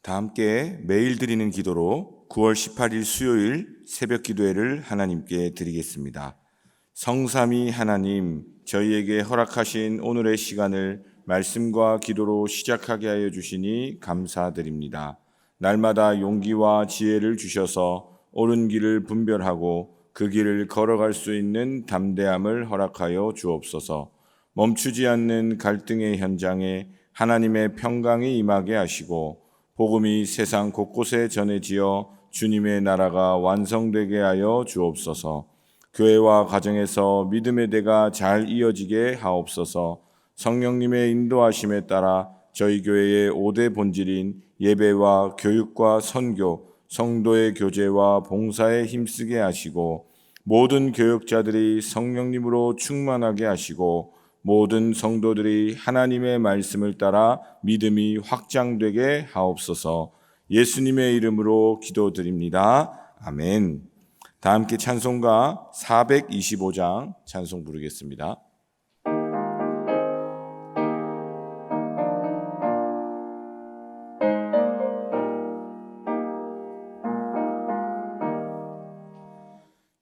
다 함께 매일 드리는 기도로 9월 18일 수요일 새벽 기도회를 하나님께 드리겠습니다. 성삼위 하나님, 저희에게 허락하신 오늘의 시간을 말씀과 기도로 시작하게 하여 주시니 감사드립니다. 날마다 용기와 지혜를 주셔서 옳은 길을 분별하고 그 길을 걸어갈 수 있는 담대함을 허락하여 주옵소서. 멈추지 않는 갈등의 현장에 하나님의 평강이 임하게 하시고 복음이 세상 곳곳에 전해지어 주님의 나라가 완성되게 하여 주옵소서. 교회와 가정에서 믿음의 대가 잘 이어지게 하옵소서. 성령님의 인도하심에 따라 저희 교회의 5대 본질인 예배와 교육과 선교, 성도의 교제와 봉사에 힘쓰게 하시고 모든 교역자들이 성령님으로 충만하게 하시고 모든 성도들이 하나님의 말씀을 따라 믿음이 확장되게 하옵소서. 예수님의 이름으로 기도드립니다. 아멘. 다 함께 찬송가 425장 찬송 부르겠습니다.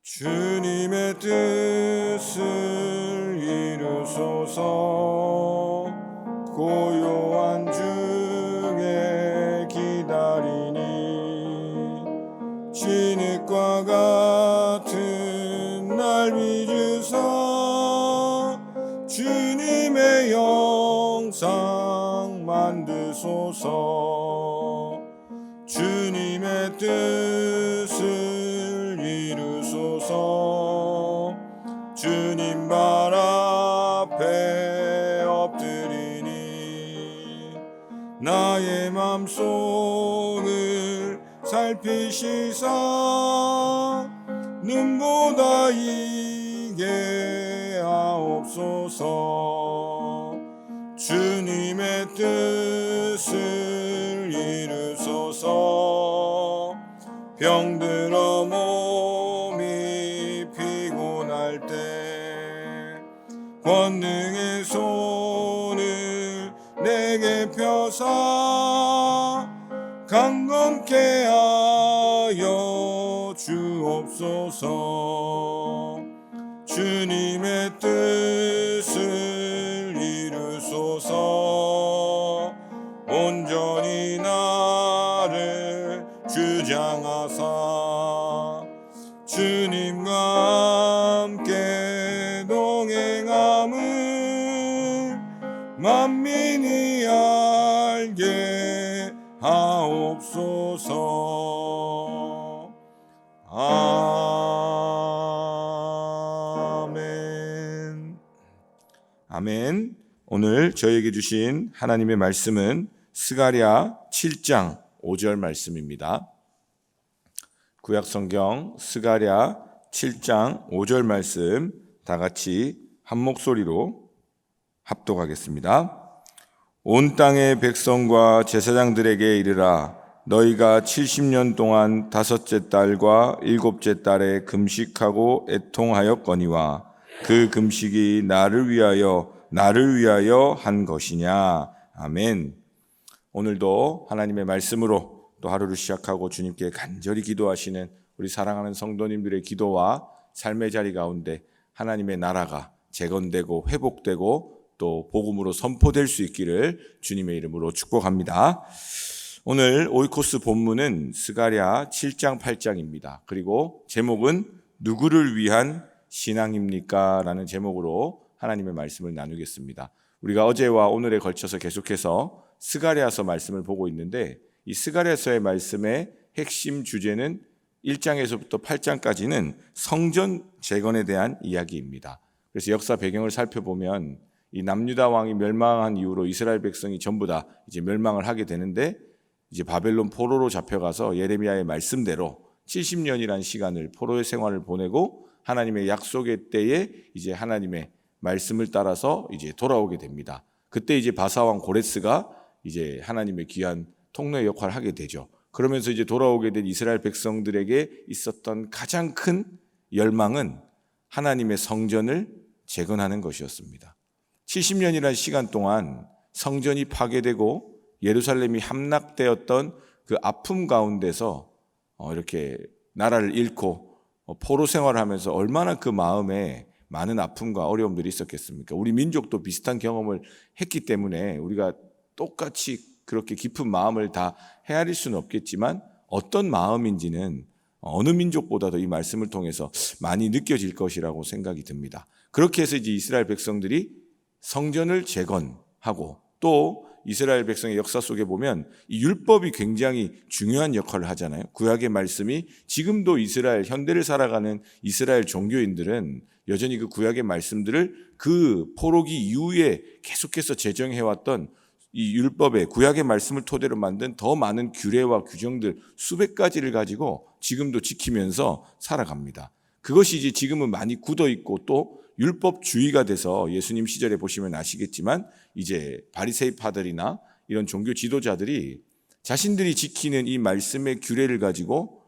주님의 뜻을 이루소서. 고요한 중에 기다리니 진흙과 같은 날 빚으사 주님의 영상 만드소서. 주님의 뜻을 이루소서. 주님 발 앞에 엎드리니 나의 맘속을 살피시사 눈보다 이게 하옵소서. 주님의 뜻을 이루소서. 병들어 몸이 피곤할 때 권능의 손을 내게 펴사 강건케 하여 주옵소서. 주님의 뜻을 이루소서. 온전히 나를 주장하사 주님과 함께 동행함을 만민이 알게 하옵소서. 아멘. 아멘. 오늘 저에게 주신 하나님의 말씀은 스가랴 7장 5절 말씀입니다. 구약성경 스가랴 7장 5절 말씀 다 같이 한 목소리로 합독하겠습니다. 온 땅의 백성과 제사장들에게 이르라. 너희가 70년 동안 다섯째 달과 일곱째 달에 금식하고 애통하였거니와 그 금식이 나를 위하여 한 것이냐. 아멘. 오늘도 하나님의 말씀으로 또 하루를 시작하고 주님께 간절히 기도하시는 우리 사랑하는 성도님들의 기도와 삶의 자리 가운데 하나님의 나라가 재건되고 회복되고 또 복음으로 선포될 수 있기를 주님의 이름으로 축복합니다. 오늘 오이코스 본문은 스가랴 7장 8장입니다. 그리고 제목은 누구를 위한 신앙입니까? 라는 제목으로 하나님의 말씀을 나누겠습니다. 우리가 어제와 오늘에 걸쳐서 계속해서 스가랴서 말씀을 보고 있는데 이 스가랴서의 말씀의 핵심 주제는 1장에서부터 8장까지는 성전 재건에 대한 이야기입니다. 그래서 역사 배경을 살펴보면 이 남유다 왕이 멸망한 이후로 이스라엘 백성이 전부 다 이제 멸망을 하게 되는데 이제 바벨론 포로로 잡혀가서 예레미야의 말씀대로 70년이라는 시간을 포로의 생활을 보내고 하나님의 약속의 때에 이제 하나님의 말씀을 따라서 이제 돌아오게 됩니다. 그때 이제 바사왕 고레스가 이제 하나님의 귀한 통로의 역할을 하게 되죠. 그러면서 이제 돌아오게 된 이스라엘 백성들에게 있었던 가장 큰 열망은 하나님의 성전을 재건하는 것이었습니다. 70년이라는 시간 동안 성전이 파괴되고 예루살렘이 함락되었던 그 아픔 가운데서 이렇게 나라를 잃고 포로 생활을 하면서 얼마나 그 마음에 많은 아픔과 어려움들이 있었겠습니까? 우리 민족도 비슷한 경험을 했기 때문에 우리가 똑같이 그렇게 깊은 마음을 다 헤아릴 수는 없겠지만 어떤 마음인지는 어느 민족보다도 이 말씀을 통해서 많이 느껴질 것이라고 생각이 듭니다. 그렇게 해서 이제 이스라엘 백성들이 성전을 재건하고 또 이스라엘 백성의 역사 속에 보면 이 율법이 굉장히 중요한 역할을 하잖아요. 구약의 말씀이 지금도 이스라엘 현대를 살아가는 이스라엘 종교인들은 여전히 그 구약의 말씀들을 그 포로기 이후에 계속해서 제정해왔던 이 율법의 구약의 말씀을 토대로 만든 더 많은 규례와 규정들 수백 가지를 가지고 지금도 지키면서 살아갑니다. 그것이 이제 지금은 많이 굳어있고 또 율법주의가 돼서 예수님 시절에 보시면 아시겠지만 이제 바리새파들이나 이런 종교 지도자들이 자신들이 지키는 이 말씀의 규례를 가지고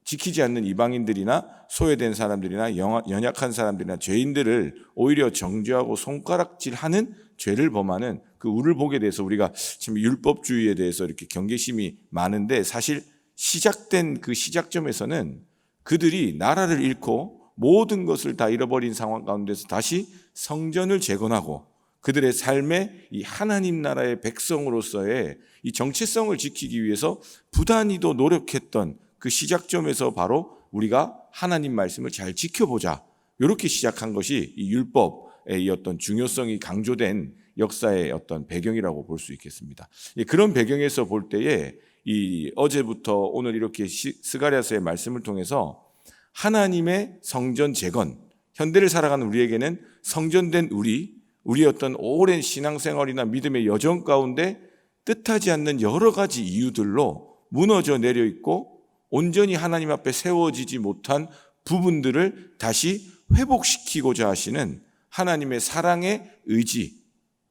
지키지 않는 이방인들이나 소외된 사람들이나 연약한 사람들이나 죄인들을 오히려 정죄하고 손가락질하는 죄를 범하는 그 우를 보게 돼서 우리가 지금 율법주의에 대해서 이렇게 경계심이 많은데 사실 시작된 그 시작점에서는 그들이 나라를 잃고 모든 것을 다 잃어버린 상황 가운데서 다시 성전을 재건하고 그들의 삶에 이 하나님 나라의 백성으로서의 이 정체성을 지키기 위해서 부단히도 노력했던 그 시작점에서 바로 우리가 하나님 말씀을 잘 지켜보자 이렇게 시작한 것이 이 율법의 어떤 중요성이 강조된 역사의 어떤 배경이라고 볼 수 있겠습니다. 그런 배경에서 볼 때에 이 어제부터 오늘 이렇게 스가랴서의 말씀을 통해서 하나님의 성전 재건, 현대를 살아가는 우리에게는 성전된 우리의 어떤 오랜 신앙생활이나 믿음의 여정 가운데 뜻하지 않는 여러 가지 이유들로 무너져 내려 있고 온전히 하나님 앞에 세워지지 못한 부분들을 다시 회복시키고자 하시는 하나님의 사랑의 의지,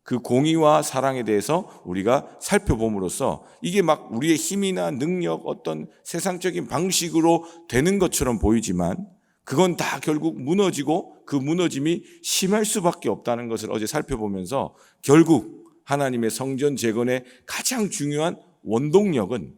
그 공의와 사랑에 대해서 우리가 살펴봄으로써 이게 막 우리의 힘이나 능력, 어떤 세상적인 방식으로 되는 것처럼 보이지만 그건 다 결국 무너지고 그 무너짐이 심할 수밖에 없다는 것을 어제 살펴보면서 결국 하나님의 성전 재건의 가장 중요한 원동력은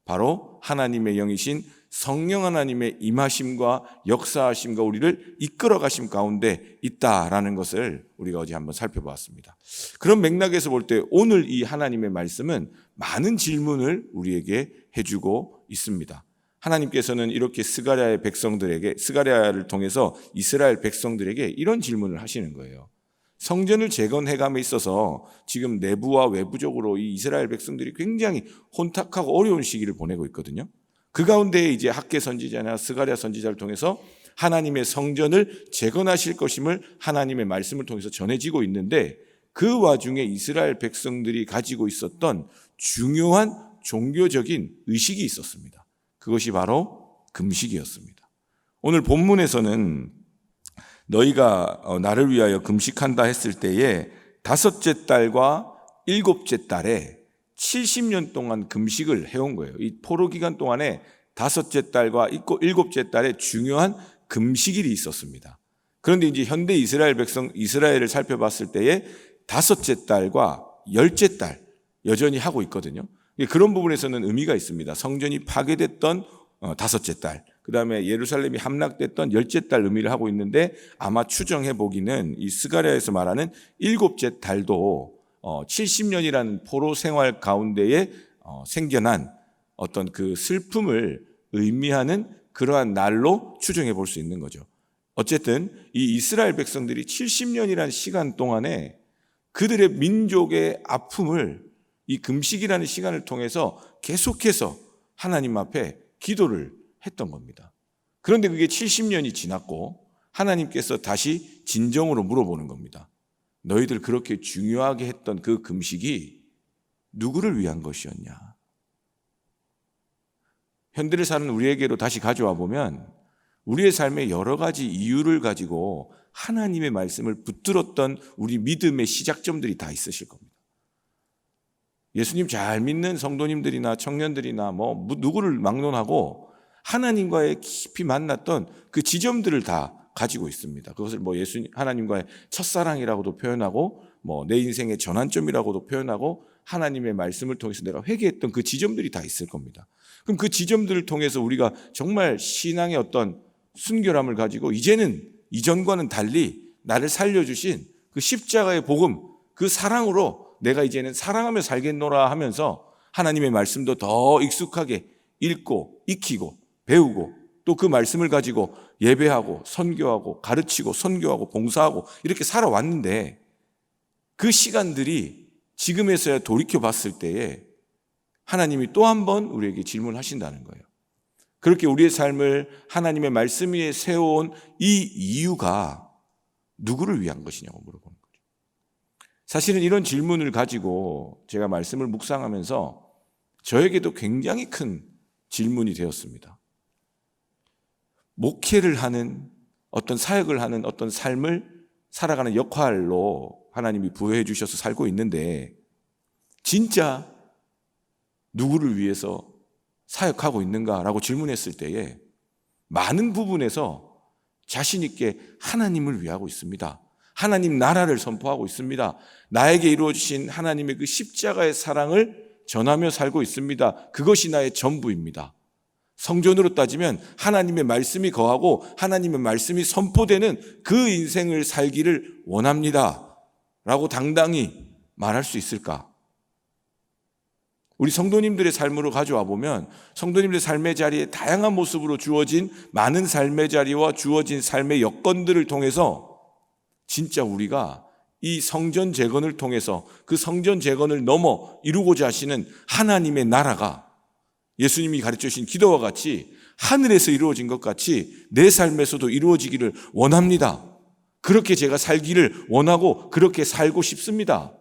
바로 하나님의 영이신 성령 하나님의 임하심과 역사하심과 우리를 이끌어 가심 가운데 있다라는 것을 우리가 어제 한번 살펴보았습니다. 그런 맥락에서 볼 때 오늘 이 하나님의 말씀은 많은 질문을 우리에게 해주고 있습니다. 하나님께서는 이렇게 스가랴를 통해서 이스라엘 백성들에게 이런 질문을 하시는 거예요. 성전을 재건해감에 있어서 지금 내부와 외부적으로 이 이스라엘 백성들이 굉장히 혼탁하고 어려운 시기를 보내고 있거든요. 그 가운데 이제 학개 선지자나 스가랴 선지자를 통해서 하나님의 성전을 재건하실 것임을 하나님의 말씀을 통해서 전해지고 있는데 그 와중에 이스라엘 백성들이 가지고 있었던 중요한 종교적인 의식이 있었습니다. 그것이 바로 금식이었습니다. 오늘 본문에서는 너희가 나를 위하여 금식한다 했을 때에 다섯째 달과 일곱째 달에 70년 동안 금식을 해온 거예요. 이 포로 기간 동안에 다섯째 달과 일곱째 달에 중요한 금식일이 있었습니다. 그런데 이제 현대 이스라엘을 살펴봤을 때에 다섯째 달과 열째 달 여전히 하고 있거든요. 그런 부분에서는 의미가 있습니다. 성전이 파괴됐던 다섯째 달, 그 다음에 예루살렘이 함락됐던 열째 달 의미를 하고 있는데 아마 추정해 보기는 이 스가랴에서 말하는 일곱째 달도 70년이라는 포로 생활 가운데에 생겨난 어떤 그 슬픔을 의미하는 그러한 날로 추정해 볼 수 있는 거죠. 어쨌든 이 이스라엘 백성들이 70년이라는 시간 동안에 그들의 민족의 아픔을 이 금식이라는 시간을 통해서 계속해서 하나님 앞에 기도를 했던 겁니다. 그런데 그게 70년이 지났고 하나님께서 다시 진정으로 물어보는 겁니다. 너희들 그렇게 중요하게 했던 그 금식이 누구를 위한 것이었냐? 현대를 사는 우리에게로 다시 가져와 보면 우리의 삶에 여러 가지 이유를 가지고 하나님의 말씀을 붙들었던 우리 믿음의 시작점들이 다 있으실 겁니다. 예수님 잘 믿는 성도님들이나 청년들이나 누구를 막론하고 하나님과의 깊이 만났던 그 지점들을 다 가지고 있습니다. 그것을 하나님과의 첫사랑이라고도 표현하고 내 인생의 전환점이라고도 표현하고 하나님의 말씀을 통해서 내가 회개했던 그 지점들이 다 있을 겁니다. 그럼 그 지점들을 통해서 우리가 정말 신앙의 어떤 순결함을 가지고 이제는 이전과는 달리 나를 살려주신 그 십자가의 복음, 그 사랑으로 내가 이제는 사랑하며 살겠노라 하면서 하나님의 말씀도 더 익숙하게 읽고 익히고 배우고 또 그 말씀을 가지고 예배하고 선교하고 가르치고 선교하고 봉사하고 이렇게 살아왔는데 그 시간들이 지금에서야 돌이켜 봤을 때에 하나님이 또 한 번 우리에게 질문하신다는 거예요. 그렇게 우리의 삶을 하나님의 말씀 위에 세워온 이 이유가 누구를 위한 것이냐고 물어보는 거죠. 사실은 이런 질문을 가지고 제가 말씀을 묵상하면서 저에게도 굉장히 큰 질문이 되었습니다. 목회를 하는 어떤 사역을 하는 어떤 삶을 살아가는 역할로 하나님이 부여해 주셔서 살고 있는데 진짜 누구를 위해서 사역하고 있는가라고 질문했을 때에 많은 부분에서 자신 있게 하나님을 위하고 있습니다. 하나님 나라를 선포하고 있습니다. 나에게 이루어주신 하나님의 그 십자가의 사랑을 전하며 살고 있습니다. 그것이 나의 전부입니다. 성전으로 따지면 하나님의 말씀이 거하고 하나님의 말씀이 선포되는 그 인생을 살기를 원합니다 라고 당당히 말할 수 있을까? 우리 성도님들의 삶으로 가져와 보면 성도님들의 삶의 자리에 다양한 모습으로 주어진 많은 삶의 자리와 주어진 삶의 여건들을 통해서 진짜 우리가 이 성전 재건을 통해서 그 성전 재건을 넘어 이루고자 하시는 하나님의 나라가 예수님이 가르쳐 주신 기도와 같이 하늘에서 이루어진 것 같이 내 삶에서도 이루어지기를 원합니다. 그렇게 제가 살기를 원하고 그렇게 살고 싶습니다.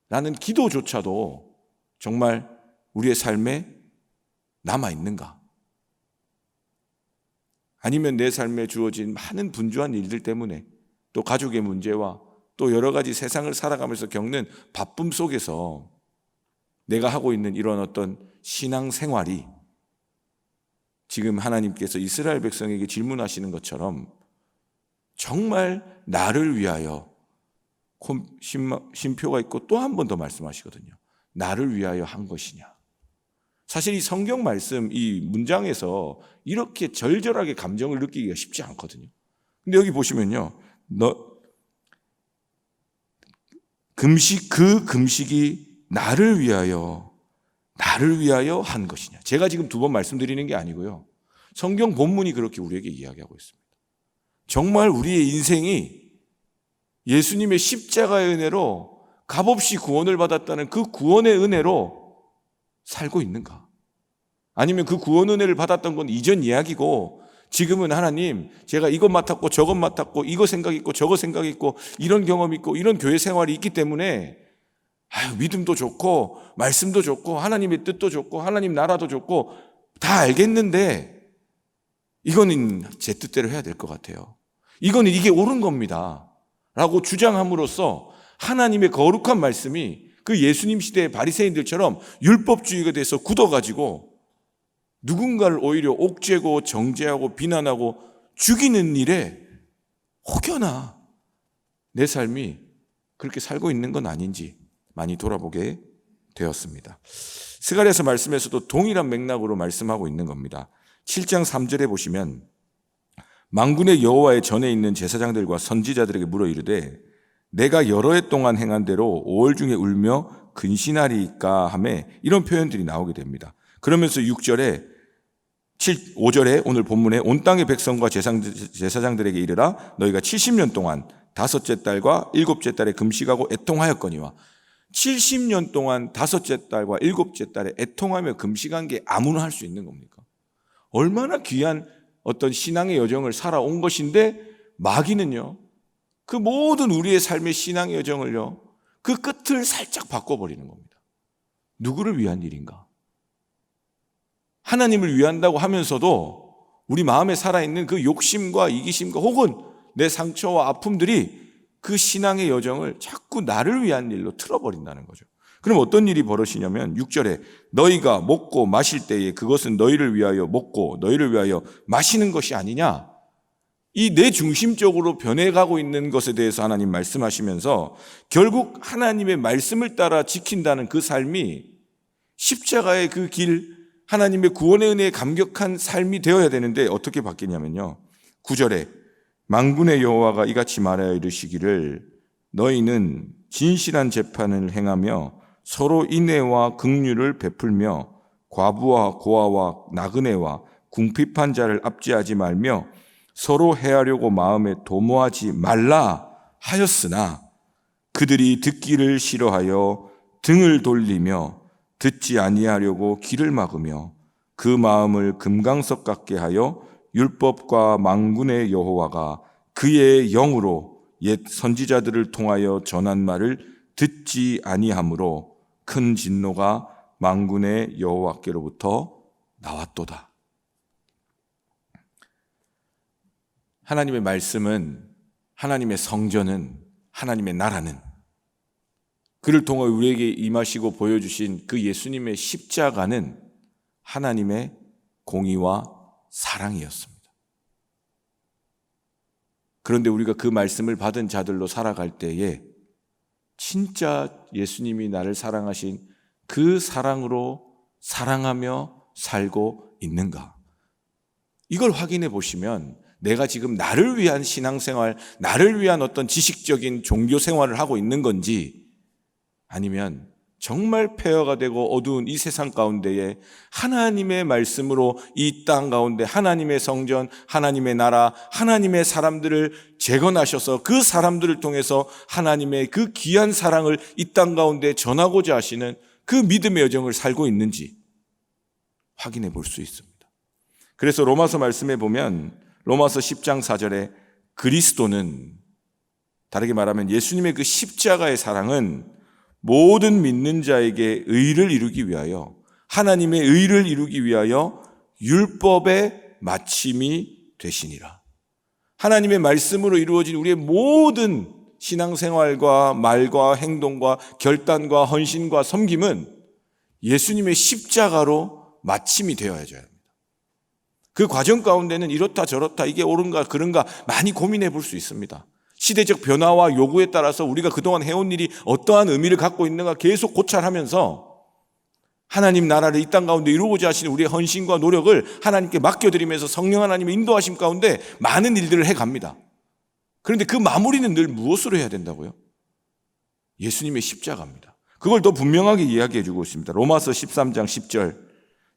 라는 기도조차도 정말 우리의 삶에 남아있는가? 아니면 내 삶에 주어진 많은 분주한 일들 때문에 또 가족의 문제와 또 여러 가지 세상을 살아가면서 겪는 바쁨 속에서 내가 하고 있는 이런 어떤 신앙생활이 지금 하나님께서 이스라엘 백성에게 질문하시는 것처럼 정말 나를 위하여 쉼표가 있고 또 한 번 더 말씀하시거든요. 나를 위하여 한 것이냐. 사실 이 성경 말씀 이 문장에서 이렇게 절절하게 감정을 느끼기가 쉽지 않거든요. 근데 여기 보시면요. 그 금식이 나를 위하여 한 것이냐. 제가 지금 두 번 말씀드리는 게 아니고요. 성경 본문이 그렇게 우리에게 이야기하고 있습니다. 정말 우리의 인생이 예수님의 십자가의 은혜로 값없이 구원을 받았다는 그 구원의 은혜로 살고 있는가? 아니면 그 구원 은혜를 받았던 건 이전 이야기고 지금은 하나님 제가 이것 맡았고 저것 맡았고 이거 생각 있고 저거 생각 있고 이런 경험 있고 이런 교회 생활이 있기 때문에 믿음도 좋고 말씀도 좋고 하나님의 뜻도 좋고 하나님 나라도 좋고 다 알겠는데 이거는 제 뜻대로 해야 될 것 같아요. 이거는 이게 옳은 겁니다 라고 주장함으로써 하나님의 거룩한 말씀이 그 예수님 시대의 바리새인들처럼 율법주의가 돼서 굳어가지고 누군가를 오히려 옥죄고 정죄하고 비난하고 죽이는 일에 혹여나 내 삶이 그렇게 살고 있는 건 아닌지 많이 돌아보게 되었습니다. 스가랴서 말씀에서도 동일한 맥락으로 말씀하고 있는 겁니다. 7장 3절에 보시면 만군의 여호와의 전에 있는 제사장들과 선지자들에게 물어 이르되 내가 여러 해 동안 행한 대로 5월 중에 울며 근신하리까 하며 이런 표현들이 나오게 됩니다. 그러면서 5절에 오늘 본문에 온 땅의 백성과 제사장들에게 이르라 너희가 70년 동안 다섯째 달과 일곱째 달에 금식하고 애통하였거니와 70년 동안 다섯째 달과 일곱째 달에 애통하며 금식한 게 아무나 할 수 있는 겁니까? 얼마나 귀한 어떤 신앙의 여정을 살아온 것인데 마귀는요 그 모든 우리의 삶의 신앙의 여정을요 그 끝을 살짝 바꿔버리는 겁니다. 누구를 위한 일인가? 하나님을 위한다고 하면서도 우리 마음에 살아있는 그 욕심과 이기심과 혹은 내 상처와 아픔들이 그 신앙의 여정을 자꾸 나를 위한 일로 틀어버린다는 거죠. 그럼 어떤 일이 벌어지냐면 6절에 너희가 먹고 마실 때에 그것은 너희를 위하여 먹고 너희를 위하여 마시는 것이 아니냐. 이 내 중심적으로 변해가고 있는 것에 대해서 하나님 말씀하시면서 결국 하나님의 말씀을 따라 지킨다는 그 삶이 십자가의 그 길, 하나님의 구원의 은혜에 감격한 삶이 되어야 되는데 어떻게 바뀌냐면요, 9절에 만군의 여호와가 이같이 말하여 이르시기를 너희는 진실한 재판을 행하며 서로 인애와 긍휼을 베풀며 과부와 고아와 나그네와 궁핍한 자를 압제하지 말며 서로 해하려고 마음에 도모하지 말라 하였으나 그들이 듣기를 싫어하여 등을 돌리며 듣지 아니하려고 귀를 막으며 그 마음을 금강석 같게 하여 율법과 만군의 여호와가 그의 영으로 옛 선지자들을 통하여 전한 말을 듣지 아니하므로 큰 진노가 만군의 여호와께로부터 나왔도다. 하나님의 말씀은, 하나님의 성전은, 하나님의 나라는 그를 통해 우리에게 임하시고 보여주신 그 예수님의 십자가는 하나님의 공의와 사랑이었습니다. 그런데 우리가 그 말씀을 받은 자들로 살아갈 때에 진짜 예수님이 나를 사랑하신 그 사랑으로 사랑하며 살고 있는가? 이걸 확인해 보시면 내가 지금 나를 위한 신앙생활, 나를 위한 어떤 지식적인 종교 생활을 하고 있는 건지, 아니면 정말 폐허가 되고 어두운 이 세상 가운데에 하나님의 말씀으로 이 땅 가운데 하나님의 성전, 하나님의 나라, 하나님의 사람들을 재건하셔서 그 사람들을 통해서 하나님의 그 귀한 사랑을 이 땅 가운데 전하고자 하시는 그 믿음의 여정을 살고 있는지 확인해 볼 수 있습니다. 그래서 로마서 말씀에 보면 로마서 10장 4절에 그리스도는, 다르게 말하면 예수님의 그 십자가의 사랑은 모든 믿는 자에게 의를 이루기 위하여, 하나님의 의를 이루기 위하여 율법의 마침이 되시니라. 하나님의 말씀으로 이루어진 우리의 모든 신앙생활과 말과 행동과 결단과 헌신과 섬김은 예수님의 십자가로 마침이 되어야죠. 그 과정 가운데는 이렇다 저렇다, 이게 옳은가 그른가 많이 고민해 볼 수 있습니다. 시대적 변화와 요구에 따라서 우리가 그동안 해온 일이 어떠한 의미를 갖고 있는가 계속 고찰하면서 하나님 나라를 이 땅 가운데 이루고자 하시는 우리의 헌신과 노력을 하나님께 맡겨드리면서 성령 하나님의 인도하심 가운데 많은 일들을 해갑니다. 그런데 그 마무리는 늘 무엇으로 해야 된다고요? 예수님의 십자가입니다. 그걸 더 분명하게 이야기해 주고 있습니다. 로마서 13장 10절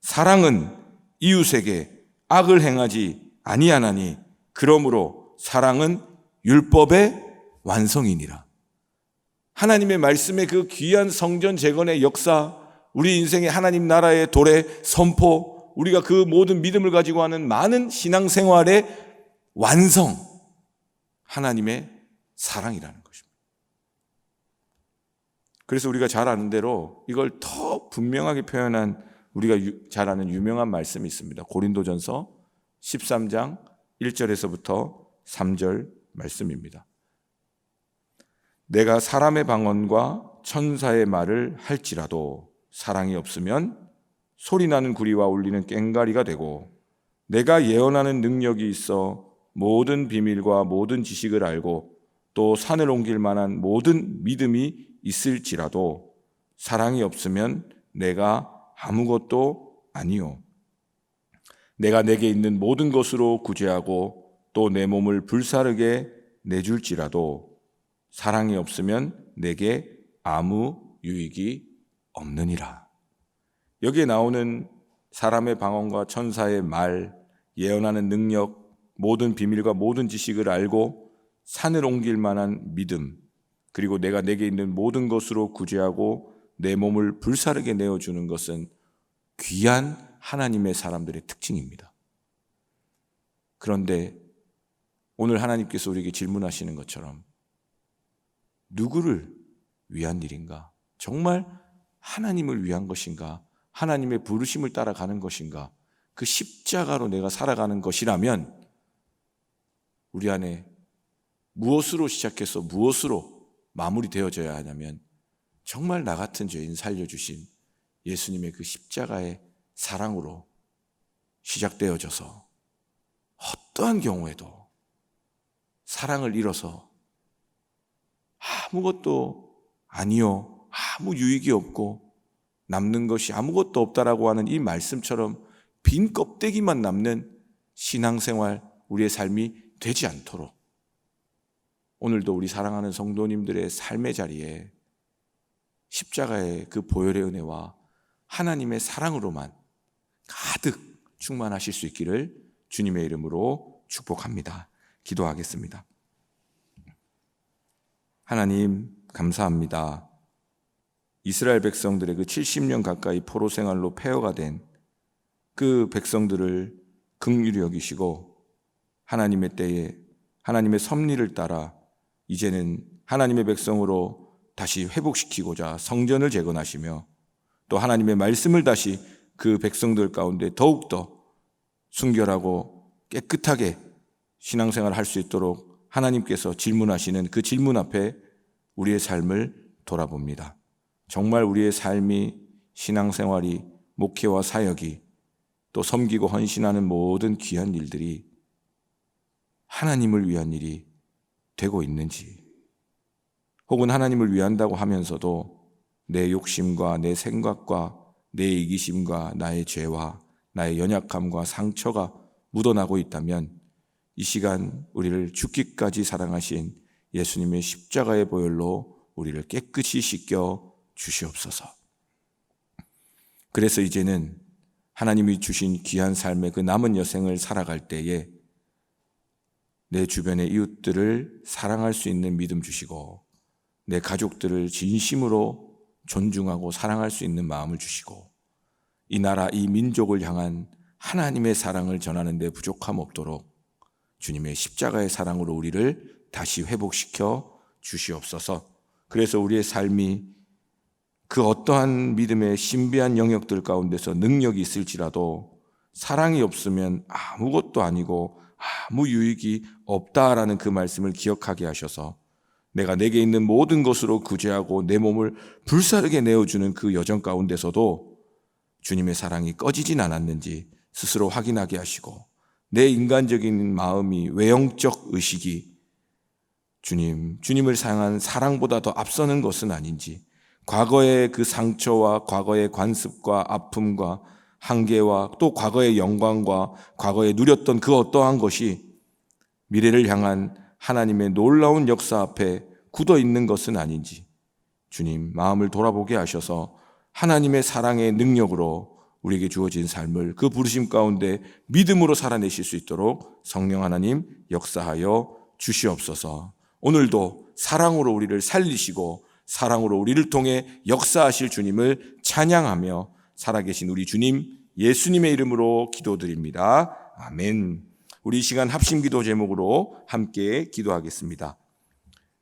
사랑은 이웃에게 악을 행하지 아니하나니 그러므로 사랑은 율법의 완성이니라. 하나님의 말씀의 그 귀한 성전 재건의 역사, 우리 인생의 하나님 나라의 도래, 선포, 우리가 그 모든 믿음을 가지고 하는 많은 신앙생활의 완성, 하나님의 사랑이라는 것입니다. 그래서 우리가 잘 아는 대로 이걸 더 분명하게 표현한 우리가 잘 아는 유명한 말씀이 있습니다. 고린도전서 13장 1절에서부터 3절 말씀입니다. 내가 사람의 방언과 천사의 말을 할지라도 사랑이 없으면 소리나는 구리와 울리는 꽹과리가 되고 내가 예언하는 능력이 있어 모든 비밀과 모든 지식을 알고 또 산을 옮길 만한 모든 믿음이 있을지라도 사랑이 없으면 내가 아무것도 아니요. 내가 내게 있는 모든 것으로 구제하고 또 내 몸을 불사르게 내줄지라도 사랑이 없으면 내게 아무 유익이 없느니라. 여기에 나오는 사람의 방언과 천사의 말, 예언하는 능력, 모든 비밀과 모든 지식을 알고 산을 옮길 만한 믿음, 그리고 내가 내게 있는 모든 것으로 구제하고 내 몸을 불사르게 내어주는 것은 귀한 하나님의 사람들의 특징입니다. 그런데 오늘 하나님께서 우리에게 질문하시는 것처럼 누구를 위한 일인가? 정말 하나님을 위한 것인가? 하나님의 부르심을 따라가는 것인가? 그 십자가로 내가 살아가는 것이라면 우리 안에 무엇으로 시작해서 무엇으로 마무리되어져야 하냐면 정말 나 같은 죄인 살려주신 예수님의 그 십자가의 사랑으로 시작되어져서 어떠한 경우에도 사랑을 잃어서 아무것도 아니요, 아무 유익이 없고 남는 것이 아무것도 없다라고 하는 이 말씀처럼 빈 껍데기만 남는 신앙생활, 우리의 삶이 되지 않도록 오늘도 우리 사랑하는 성도님들의 삶의 자리에 십자가의 그 보혈의 은혜와 하나님의 사랑으로만 가득 충만하실 수 있기를 주님의 이름으로 축복합니다. 기도하겠습니다. 하나님 감사합니다. 이스라엘 백성들의 그 70년 가까이 포로 생활로 폐허가 된 그 백성들을 긍휼히 여기시고 하나님의 때에 하나님의 섭리를 따라 이제는 하나님의 백성으로 다시 회복시키고자 성전을 재건하시며 또 하나님의 말씀을 다시 그 백성들 가운데 더욱더 순결하고 깨끗하게 신앙생활을 할 수 있도록 하나님께서 질문하시는 그 질문 앞에 우리의 삶을 돌아봅니다. 정말 우리의 삶이, 신앙생활이, 목회와 사역이 또 섬기고 헌신하는 모든 귀한 일들이 하나님을 위한 일이 되고 있는지, 혹은 하나님을 위한다고 하면서도 내 욕심과 내 생각과 내 이기심과 나의 죄와 나의 연약함과 상처가 묻어나고 있다면 이 시간 우리를 죽기까지 사랑하신 예수님의 십자가의 보혈로 우리를 깨끗이 씻겨 주시옵소서. 그래서 이제는 하나님이 주신 귀한 삶의 그 남은 여생을 살아갈 때에 내 주변의 이웃들을 사랑할 수 있는 믿음 주시고 내 가족들을 진심으로 존중하고 사랑할 수 있는 마음을 주시고 이 나라, 이 민족을 향한 하나님의 사랑을 전하는 데 부족함 없도록 주님의 십자가의 사랑으로 우리를 다시 회복시켜 주시옵소서. 그래서 우리의 삶이 그 어떠한 믿음의 신비한 영역들 가운데서 능력이 있을지라도 사랑이 없으면 아무것도 아니고 아무 유익이 없다라는 그 말씀을 기억하게 하셔서 내가 내게 있는 모든 것으로 구제하고 내 몸을 불사르게 내어주는 그 여정 가운데서도 주님의 사랑이 꺼지진 않았는지 스스로 확인하게 하시고 내 인간적인 마음이, 외형적 의식이 주님을 향한 사랑보다 더 앞서는 것은 아닌지, 과거의 그 상처와 과거의 관습과 아픔과 한계와 또 과거의 영광과 과거에 누렸던 그 어떠한 것이 미래를 향한 하나님의 놀라운 역사 앞에 굳어 있는 것은 아닌지 주님 마음을 돌아보게 하셔서 하나님의 사랑의 능력으로 우리에게 주어진 삶을 그 부르심 가운데 믿음으로 살아내실 수 있도록 성령 하나님 역사하여 주시옵소서. 오늘도 사랑으로 우리를 살리시고 사랑으로 우리를 통해 역사하실 주님을 찬양하며 살아계신 우리 주님 예수님의 이름으로 기도드립니다. 아멘. 우리 이 시간 합심기도 제목으로 함께 기도하겠습니다.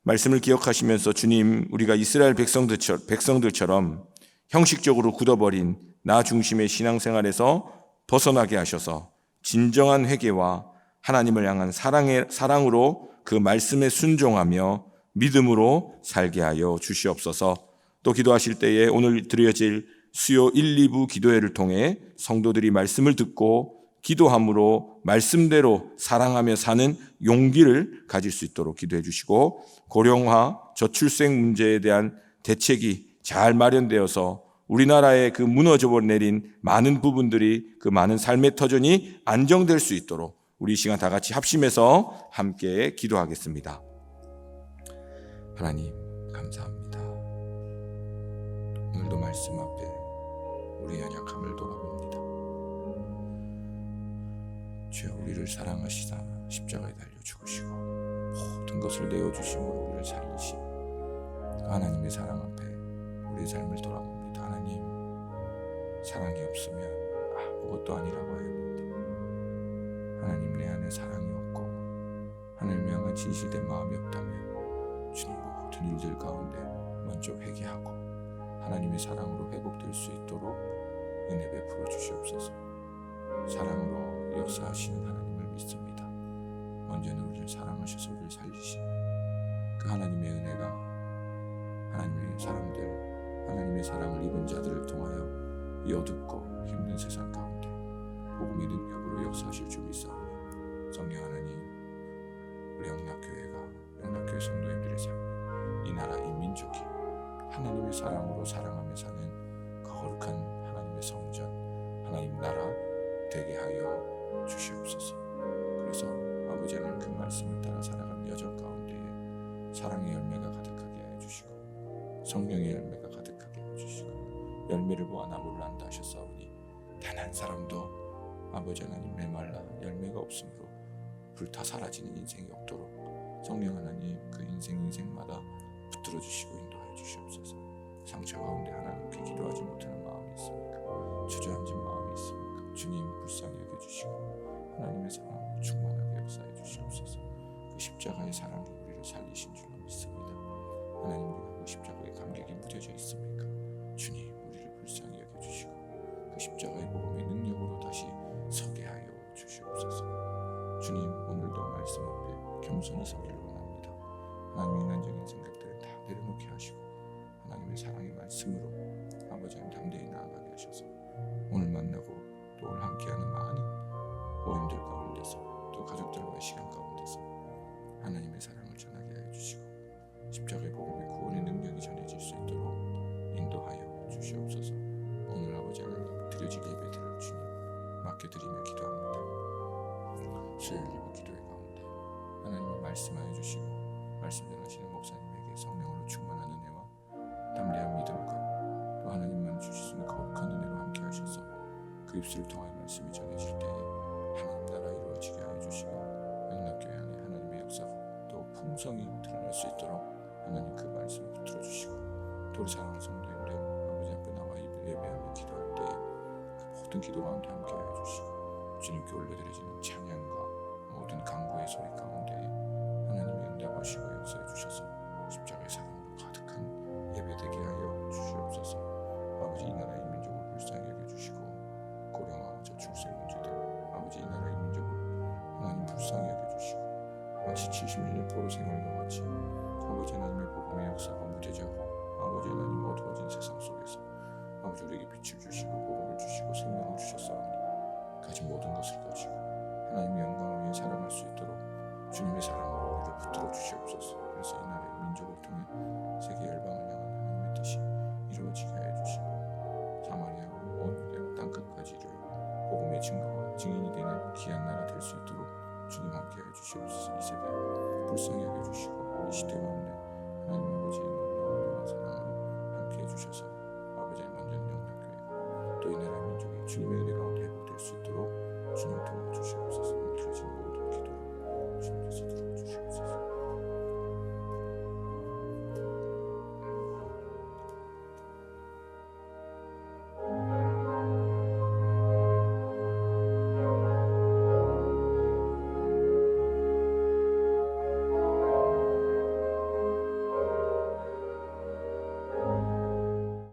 말씀을 기억하시면서 주님, 우리가 이스라엘 백성들처럼 형식적으로 굳어버린 나 중심의 신앙생활에서 벗어나게 하셔서 진정한 회개와 하나님을 향한 사랑으로 그 말씀에 순종하며 믿음으로 살게 하여 주시옵소서. 또 기도하실 때에 오늘 드려질 수요 1, 2부 기도회를 통해 성도들이 말씀을 듣고 기도함으로 말씀대로 사랑하며 사는 용기를 가질 수 있도록 기도해 주시고 고령화, 저출생 문제에 대한 대책이 잘 마련되어서 우리나라의 그 무너져 내린 많은 부분들이 그 많은 삶의 터전이 안정될 수 있도록 우리 이 시간 다 같이 합심해서 함께 기도하겠습니다. 하나님 감사합니다. 오늘도 말씀 앞에 우리의 연약함을 돌아봅니다. 주여 우리를 사랑하시사 십자가에 달려 죽으시고 모든 것을 내어주심으로 우리를 살리신 하나님의 사랑 앞에 우리의 삶을 돌아봅니다. 하나님 사랑이 없으면 아무것도 아니라고 하였는데 하나님 내 안에 사랑이 없고 하나님을 향한 진실된 마음이 없다면 주님 모든 일들 가운데 먼저 회개하고 하나님의 사랑으로 회복될 수 있도록 은혜 베풀어 주시옵소서. 사랑으로 역사하시는 하나님을 믿습니다. 먼저는 우리를 사랑하셔서 우리를 살리신 그 하나님의 은혜가 하나님의 사람들, 하나님의 사랑을 입은 자들을 통하여 이 어둡고 힘든 세상 가운데 복음의 능력으로 역사하실 줄 믿사오니 성령 하나님 우리 영락교회 성도님들의 삶이 이 나라 이 민족이 하나님의 사랑으로 사랑하며 사는 거룩한 하나님의 성전, 하나님 나라 되게 하여 주시옵소서. 그래서 아버지 하나님 그 말씀을 따라 살아가는 여정 가운데에 사랑의 열매가 가득하게 하여 주시고 성령의 열매가 가득하게 하여 주시고 열매를 보아 나무를 안다 하셨사오니 단 한 사람도 아버지 하나님 메말라 열매가 없으므로 불타 사라지는 인생이 없도록 성령 하나님 그 인생마다 붙들어 주시고 인도하여 주시옵소서. 상처 가운데 하나님께 기도하지 못하는 마음이 있습니까? 주저앉은 마음이 있습니까? 주님 불쌍히 여겨주시고 하나님의 사랑으로 충만하게 역사해 주시옵소서. 그 십자가의 사랑이 우리를 살리신 줄로 믿습니다. 하나님, 우리가 그 십자가의 감격이 무뎌져 있습니까? 주님 우리를 불쌍히 여겨주시고 그 십자가의 복음의 능력으로 다시 서게 하여 주시옵소서. 주님, 오늘도 말씀 앞에 겸손히 서기를 원합니다. 하나님, 인간적인 생각들을 다 내려놓게 하시고 하나님의 사랑의 말씀으로 아버지 하나님 담대히 나아가게 하셔서 오늘 만나고 또 오늘 함께하는 많은 모임들 가운데서 또 가족들과의 시간 가운데서 하나님의 사랑을 전하게 하여 주시고 십자가의 복음의 구원의 능력이 전해질 수 있도록 인도하여 주시옵소서. 오늘 아버지 하나님 드려질 예배들을 주님 맡겨드리며 기도합니다. 수요일 예배 기도회 가운데 하나님이 말씀하여 주시고 말씀 전하시는 목사님에게 성령으로 충만한 은혜와 담대한 믿음과 또 하나님만 주실 수 있는 거룩한 은혜로 함께 하셔서 그 입술을 통하여 말씀이 전해질 때에 하나님 나라 이루어지게 하여 주시고 영락교회 안에 하나님의 역사가 또 풍성히 드러날 수 있도록 하나님 그 말씀을 붙들어 주시고 또 우리 사랑하는 성도님들 아버지 앞에 나와 예배하며 기도할 때에 그 모든 기도 가운데 함께 하여 주시고 주님께 올려드려지는 찬양과 모든 간구의 소리 가운데에 하나님이 응답하시고 역사해 주셔서 십자가의 사랑으로 가득한 예배되게 하여 주시옵소서. 아버지, 이 나라의 민족을 불쌍히 여겨주시고 고령화와 저출생 문제들 아버지 이 나라의 민족을 하나님 불쌍히 여겨주시고 마치 70년의 포로 생활과 같이 아버지 하나님의 복음의 역사가 무뎌져고 아버지 하나님 어두워진 세상 속에서 아버지 우리에게 빛을 주시고 복음을 주시고 생명을 주셨사오니 가진 모든 것을 가지고 하나님의 영광을 위해 살아갈 수 있도록 주님의 사랑으로 우리를 붙들어 주시옵소서. 그래서 이 나라의 민족을 통해 세계 열방을 향한 하나님의 뜻이 이루어지게 하여 주시고 사마리아와 온 유대와 땅끝까지 이루어 복음의 증거와 증인이 되는 귀한 나라 될 수 있도록 주님 함께 하여 주시옵소서. 이 세대 불쌍히 여겨주시고 이 시대 가운데 하나님 아버지의 놀라운 은혜와 사랑으로 함께 해주셔서 아버지의 먼저 영락교회가 또 이 나라의 민족이 주님의 은혜